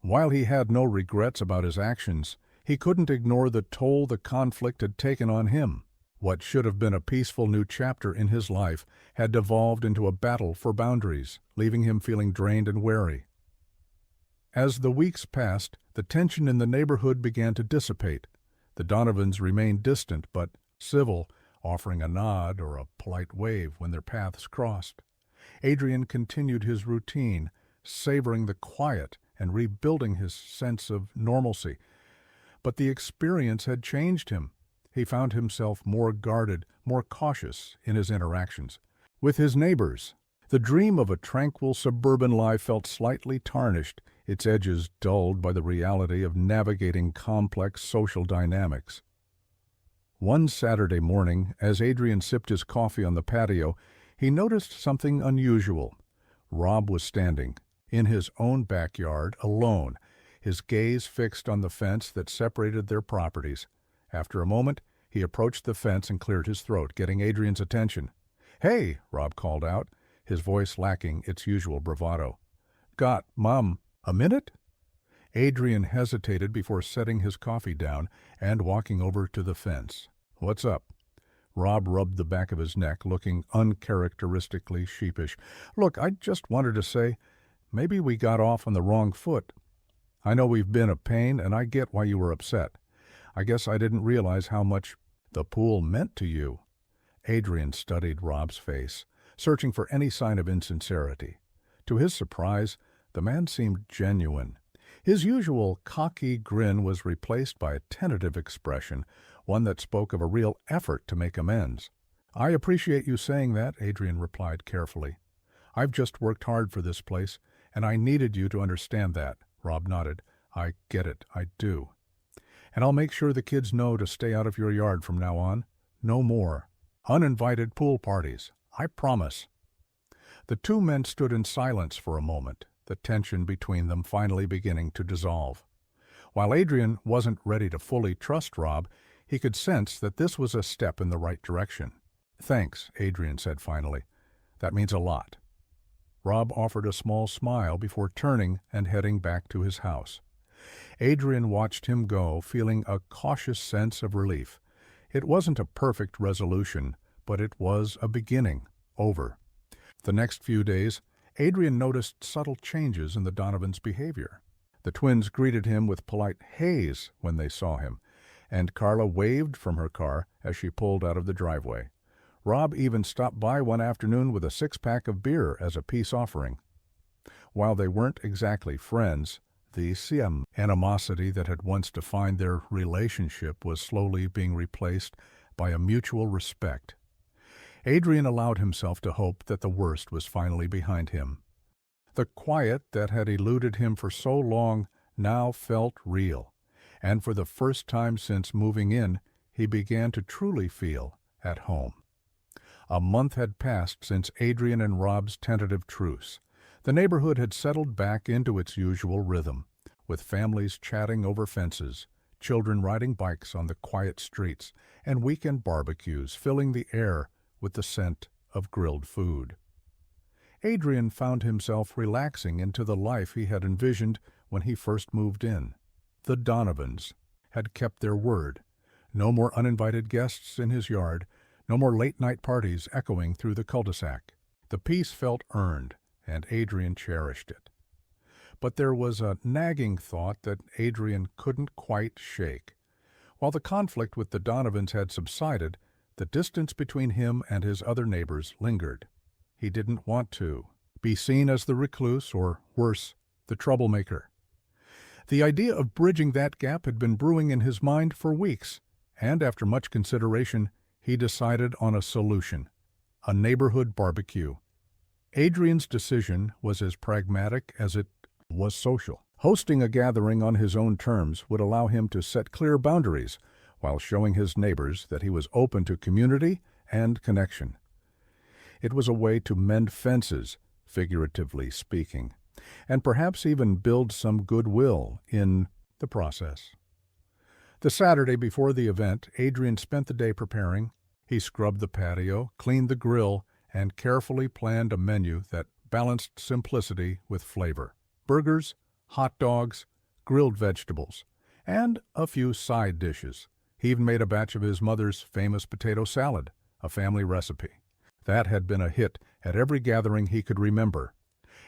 S1: While he had no regrets about his actions, he couldn't ignore the toll the conflict had taken on him. What should have been a peaceful new chapter in his life had devolved into a battle for boundaries, leaving him feeling drained and weary. As the weeks passed, the tension in the neighborhood began to dissipate. The Donovans remained distant but civil, offering a nod or a polite wave when their paths crossed. Adrian continued his routine, savoring the quiet and rebuilding his sense of normalcy. But the experience had changed him. He found himself more guarded, more cautious in his interactions with his neighbors. The dream of a tranquil suburban life felt slightly tarnished, its edges dulled by the reality of navigating complex social dynamics. One Saturday morning, as Adrian sipped his coffee on the patio, he noticed something unusual. Rob was standing in his own backyard, alone, his gaze fixed on the fence that separated their properties. After a moment, he approached the fence and cleared his throat, getting Adrian's attention. "Hey," Rob called out, his voice lacking its usual bravado. "Got, Mom, a minute?" Adrian hesitated before setting his coffee down and walking over to the fence. "What's up?" Rob rubbed the back of his neck, looking uncharacteristically sheepish. "Look, I just wanted to say, maybe we got off on the wrong foot. I know we've been a pain, and I get why you were upset. I guess I didn't realize how much the pool meant to you." Adrian studied Rob's face, searching for any sign of insincerity. To his surprise, the man seemed genuine. His usual cocky grin was replaced by a tentative expression, one that spoke of a real effort to make amends. "I appreciate you saying that," Adrian replied carefully. "I've just worked hard for this place, and I needed you to understand that." Rob nodded. "I get it, I do. And I'll make sure the kids know to stay out of your yard from now on. No more uninvited pool parties. I promise." The two men stood in silence for a moment, the tension between them finally beginning to dissolve. While Adrian wasn't ready to fully trust Rob, he could sense that this was a step in the right direction. "Thanks," Adrian said finally. "That means a lot." Rob offered a small smile before turning and heading back to his house. Adrian watched him go, feeling a cautious sense of relief. It wasn't a perfect resolution, but it was a beginning. Over. The next few days, Adrian noticed subtle changes in the Donovans' behavior. The twins greeted him with polite "heys" when they saw him, and Carla waved from her car as she pulled out of the driveway. Rob even stopped by one afternoon with a six-pack of beer as a peace offering. While they weren't exactly friends, the animosity that had once defined their relationship was slowly being replaced by a mutual respect. Adrian allowed himself to hope that the worst was finally behind him. The quiet that had eluded him for so long now felt real, and for the first time since moving in, he began to truly feel at home. A month had passed since Adrian and Rob's tentative truce. The neighborhood had settled back into its usual rhythm, with families chatting over fences, children riding bikes on the quiet streets, and weekend barbecues filling the air with the scent of grilled food. Adrian found himself relaxing into the life he had envisioned when he first moved in. The Donovans had kept their word. No more uninvited guests in his yard, no more late-night parties echoing through the cul-de-sac. The peace felt earned, and Adrian cherished it. But there was a nagging thought that Adrian couldn't quite shake. While the conflict with the Donovans had subsided, the distance between him and his other neighbors lingered. He didn't want to be seen as the recluse, or worse, the troublemaker. The idea of bridging that gap had been brewing in his mind for weeks, and after much consideration, he decided on a solution: a neighborhood barbecue. Adrian's decision was as pragmatic as it was social. Hosting a gathering on his own terms would allow him to set clear boundaries while showing his neighbors that he was open to community and connection. It was a way to mend fences, figuratively speaking, and perhaps even build some goodwill in the process. The Saturday before the event, Adrian spent the day preparing. He scrubbed the patio, cleaned the grill, and carefully planned a menu that balanced simplicity with flavor. Burgers, hot dogs, grilled vegetables, and a few side dishes. He even made a batch of his mother's famous potato salad, a family recipe. That had been a hit at every gathering he could remember.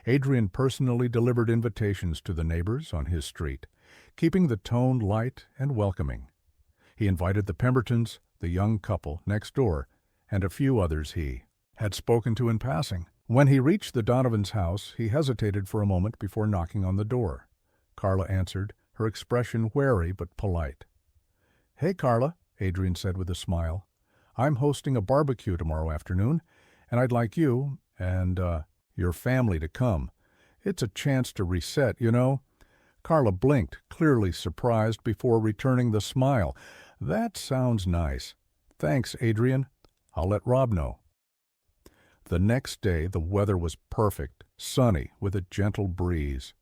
S1: Adrian personally delivered invitations to the neighbors on his street, keeping the tone light and welcoming. He invited the Pembertons, the young couple next door, and a few others he had spoken to in passing. When he reached the Donovans' house, he hesitated for a moment before knocking on the door. Carla answered, her expression wary but polite. "Hey, Carla," Adrian said with a smile. "I'm hosting a barbecue tomorrow afternoon, and I'd like you and your family to come. It's a chance to reset, you know." Carla blinked, clearly surprised, before returning the smile. "That sounds nice. Thanks, Adrian. I'll let Rob know." The next day the weather was perfect, sunny, with a gentle breeze.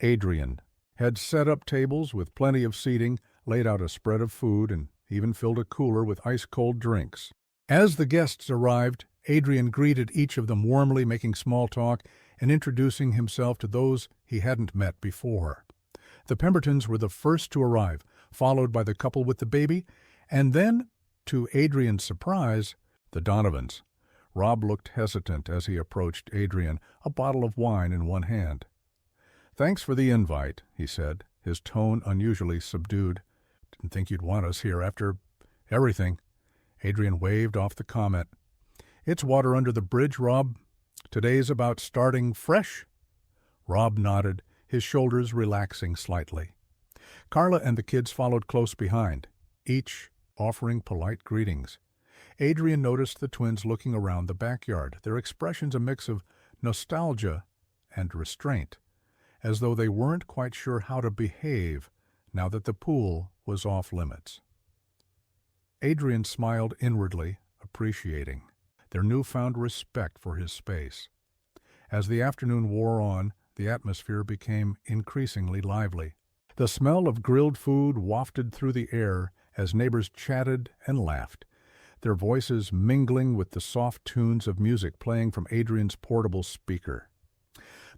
S1: Adrian had set up tables with plenty of seating, laid out a spread of food, and even filled a cooler with ice-cold drinks. As the guests arrived, Adrian greeted each of them warmly, making small talk and introducing himself to those he hadn't met before. The Pembertons were the first to arrive, followed by the couple with the baby, and then, to Adrian's surprise, the Donovans. Rob looked hesitant as he approached Adrian, a bottle of wine in one hand. "Thanks for the invite," he said, his tone unusually subdued. "Didn't think you'd want us here after everything." Adrian waved off the comment. "It's water under the bridge, Rob. Today's about starting fresh." Rob nodded, his shoulders relaxing slightly. Carla and the kids followed close behind, each offering polite greetings. Adrian noticed the twins looking around the backyard, their expressions a mix of nostalgia and restraint, as though they weren't quite sure how to behave now that the pool was off limits. Adrian smiled inwardly, appreciating their newfound respect for his space. As the afternoon wore on, the atmosphere became increasingly lively. The smell of grilled food wafted through the air as neighbors chatted and laughed, their voices mingling with the soft tunes of music playing from Adrian's portable speaker.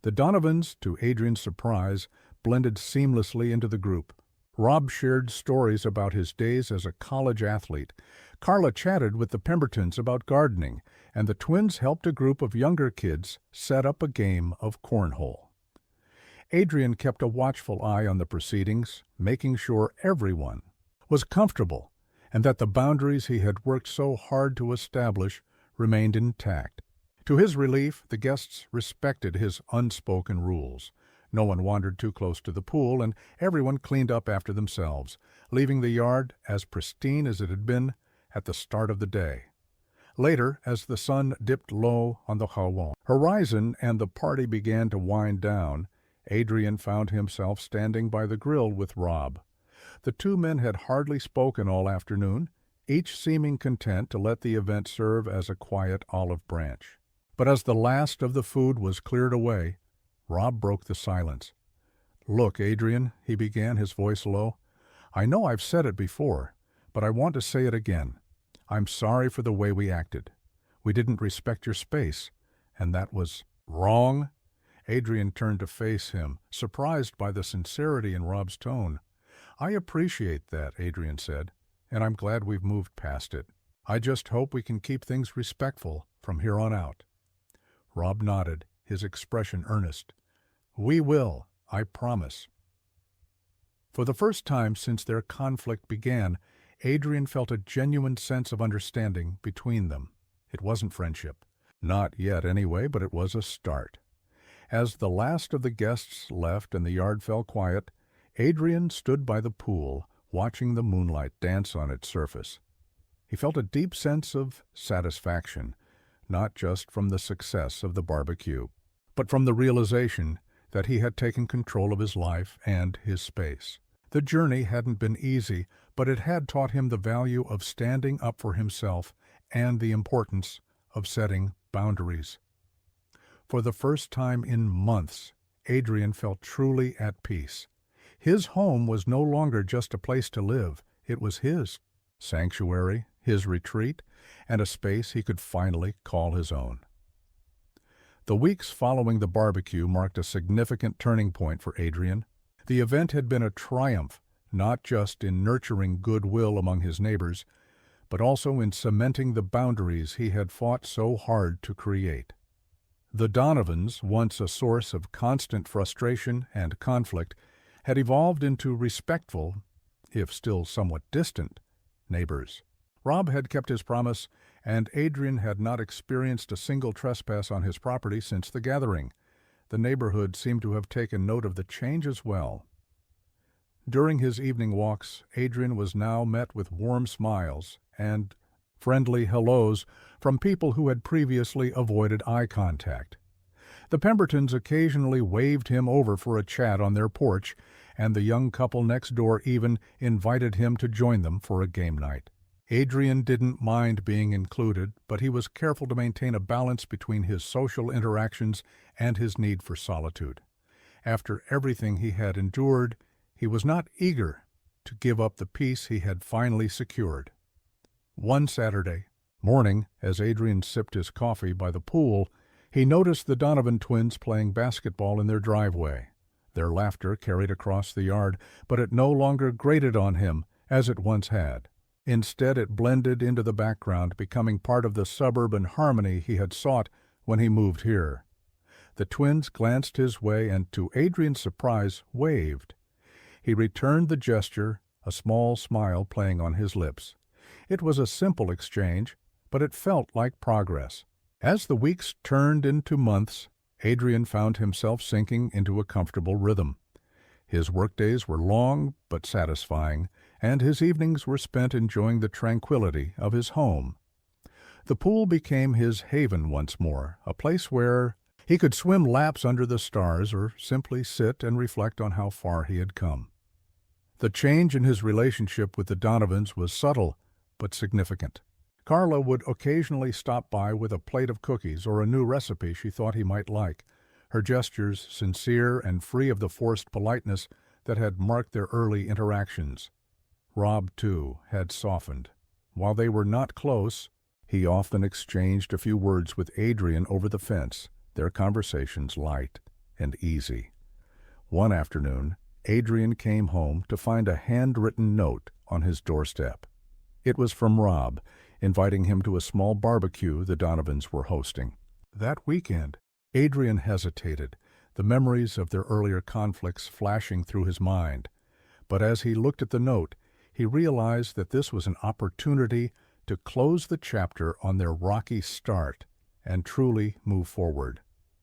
S1: The Donovans, to Adrian's surprise, blended seamlessly into the group. Rob shared stories about his days as a college athlete. Carla chatted with the Pembertons about gardening, and the twins helped a group of younger kids set up a game of cornhole. Adrian kept a watchful eye on the proceedings, making sure everyone was comfortable and that the boundaries he had worked so hard to establish remained intact. To his relief, the guests respected his unspoken rules. No one wandered too close to the pool, and everyone cleaned up after themselves, leaving the yard as pristine as it had been at the start of the day. Later, as the sun dipped low on the horizon and the party began to wind down, Adrian found himself standing by the grill with Rob. The two men had hardly spoken all afternoon, each seeming content to let the event serve as a quiet olive branch. But as the last of the food was cleared away, Rob broke the silence. "Look, Adrian," he began, his voice low, "I know I've said it before, but I want to say it again. I'm sorry for the way we acted. We didn't respect your space, and that was wrong." Adrian turned to face him, surprised by the sincerity in Rob's tone. "I appreciate that," Adrian said, "and I'm glad we've moved past it. I just hope we can keep things respectful from here on out." Rob nodded, his expression earnest. "We will, I promise." For the first time since their conflict began, Adrian felt a genuine sense of understanding between them. It wasn't friendship. Not yet, anyway, but it was a start. As the last of the guests left and the yard fell quiet, Adrian stood by the pool, watching the moonlight dance on its surface. He felt a deep sense of satisfaction, not just from the success of the barbecue, but from the realization that he had taken control of his life and his space. The journey hadn't been easy, but it had taught him the value of standing up for himself and the importance of setting boundaries. For the first time in months, Adrian felt truly at peace. His home was no longer just a place to live. It was his sanctuary, his retreat, and a space he could finally call his own. The weeks following the barbecue marked a significant turning point for Adrian. The event had been a triumph, not just in nurturing goodwill among his neighbors, but also in cementing the boundaries he had fought so hard to create. The Donovans, once a source of constant frustration and conflict, had evolved into respectful, if still somewhat distant, neighbors. Rob had kept his promise, and Adrian had not experienced a single trespass on his property since the gathering. The neighborhood seemed to have taken note of the change as well. During his evening walks, Adrian was now met with warm smiles and friendly hellos from people who had previously avoided eye contact. The Pembertons occasionally waved him over for a chat on their porch, and the young couple next door even invited him to join them for a game night. Adrian didn't mind being included, but he was careful to maintain a balance between his social interactions and his need for solitude. After everything he had endured, he was not eager to give up the peace he had finally secured. One Saturday morning, as Adrian sipped his coffee by the pool, he noticed the Donovan twins playing basketball in their driveway. Their laughter carried across the yard, but it no longer grated on him as it once had. Instead, it blended into the background, becoming part of the suburban harmony he had sought when he moved here. The twins glanced his way and, to Adrian's surprise, waved. He returned the gesture, a small smile playing on his lips. It was a simple exchange, but it felt like progress. As the weeks turned into months, Adrian found himself sinking into a comfortable rhythm. His workdays were long but satisfying, and his evenings were spent enjoying the tranquility of his home. The pool became his haven once more, a place where he could swim laps under the stars or simply sit and reflect on how far he had come. The change in his relationship with the Donovans was subtle but significant. Carla would occasionally stop by with a plate of cookies or a new recipe she thought he might like, her gestures sincere and free of the forced politeness that had marked their early interactions. Rob, too, had softened. While they were not close, he often exchanged a few words with Adrian over the fence, their conversations light and easy. One afternoon, Adrian came home to find a handwritten note on his doorstep. It was from Rob, inviting him to a small barbecue the Donovans were hosting. That weekend, Adrian hesitated, the memories of their earlier conflicts flashing through his mind. But as he looked at the note, he realized that this was an opportunity to close the chapter on their rocky start and truly move forward.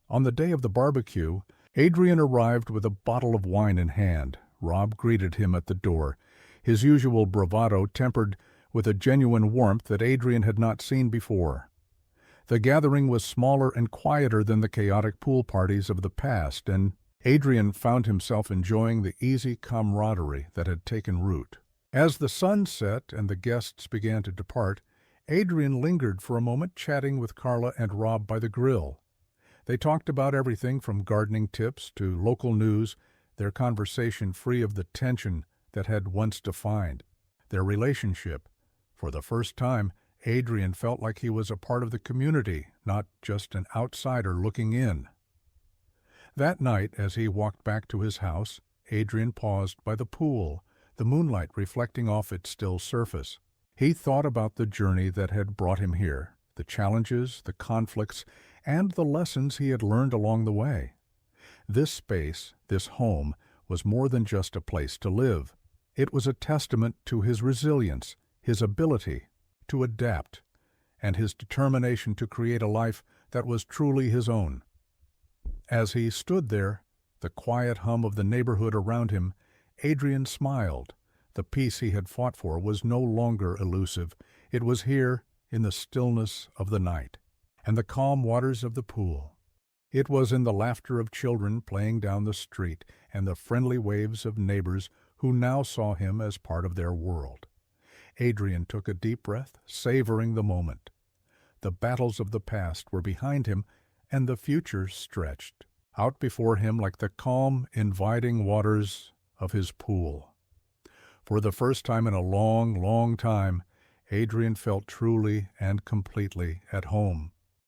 S1: On the day of the barbecue, Adrian arrived with a bottle of wine in hand. Rob greeted him at the door, his usual bravado tempered with a genuine warmth that Adrian had not seen before. The gathering was smaller and quieter than the chaotic pool parties of the past, and Adrian found himself enjoying the easy camaraderie that had taken root. As the sun set and the guests began to depart, Adrian lingered for a moment chatting with Carla and Rob by the grill. They talked about everything from gardening tips to local news, their conversation free of the tension that had once defined their relationship. For the first time, Adrian felt like he was a part of the community, not just an outsider looking in. That night, as he walked back to his house, Adrian paused by the pool, the moonlight reflecting off its still surface. He thought about the journey that had brought him here, the challenges, the conflicts, and the lessons he had learned along the way. This space, this home, was more than just a place to live. It was a testament to his resilience, his ability to adapt, and his determination to create a life that was truly his own. As he stood there, the quiet hum of the neighborhood around him, Adrian smiled. The peace he had fought for was no longer elusive. It was here in the stillness of the night and the calm waters of the pool. It was in the laughter of children playing down the street and the friendly waves of neighbors who now saw him as part of their world. Adrian took a deep breath, savoring the moment. The battles of the past were behind him, and the future stretched out before him like the calm, inviting waters of his pool. For the first time in a long, long time, Adrian felt truly and completely at home.